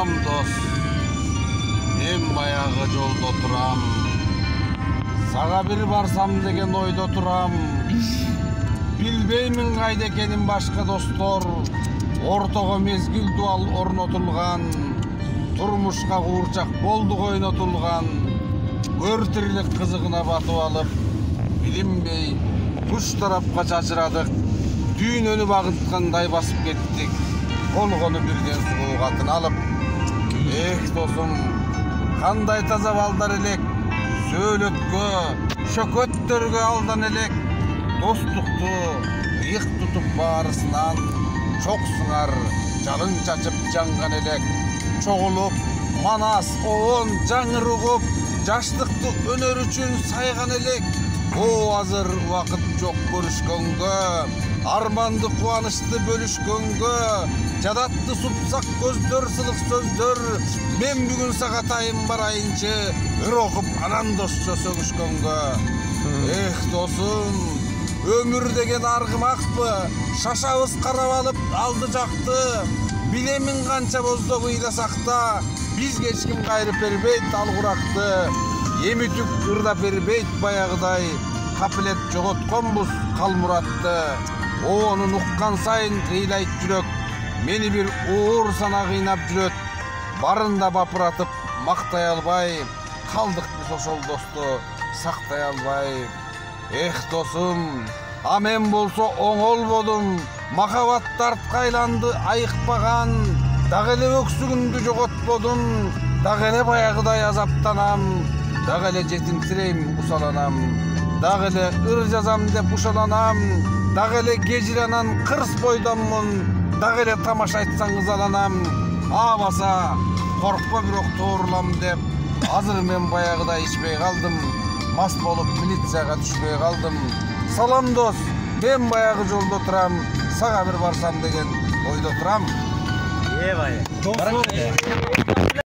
Салам дос, мен баягы жолдо турам. Сага бир барсам деген ойдо турам. Билбеймин кайда экенин башка достор. Ортого мезгил дуал орнотулган. Турмушка куурчак болдук ойнотулган. Өр тирилик кызыгына батып алып, билинбей туш тарапка чачырадык. Дүйнөнү багыткандай басып кеттик. Колгону бирден суу катын алып. Эх досум, кандай таза балдар элек. Сөйлөткө, шөкөттөргө алдан элек. Достукту ыйык тутуп баарысынан чоксуңар жалын чачып жанган элек. Чогулуп, манас, оон, жаңыр угуп, жаштыкты өнөр үчүн сайган элек. Азыр убакыт жок көрүшкөнгө, арманды кубанычты бөлүшкөнгө, жадатты супсак көздөр, сылык сөздөр. Мен бүгүн сага тайым барайынчы, ыр окуп анан досчо сөгүшкөнгө. Эх досум, өмүр деген аргымакпы, шашабыз карап алып алды жакты. Билемин канча боздоп ыйласак да, бизге эч ким кайрып бербейт ал куракты. Емитүк ырдап бербейт баягыдай, капилет жоготконбуз калмуратты. Оонун уккан сайын ыйлайт жүрөк, мени бир оор сана кыйнап жүрөт. Барында бапыратып мактай албай, калдык биз ошол досту сактай албай. Эх досум, а мен болсо оңолбодум, махабат тартка айланды айыкпаган. Дагы эле өксүгүмдү жоготподум, дагы эле баягыдай азаптанам. Дагы эле жетимсирейм, усаланам. Дагы эле ыр жазам деп ушаланам. Дагы эле кежиранан кырс бойдонмун. Дагы эле тамаша айтсаң ызаланам. Абаса, коркпо бирок тоорулам деп. Азыр мен баягыдай ичпей калдым. Мас болуп милицияга түшпөй калдым. Салам дос, мен баягы жолдо турам. Сага бир барсам деген ойдо турам. Бая.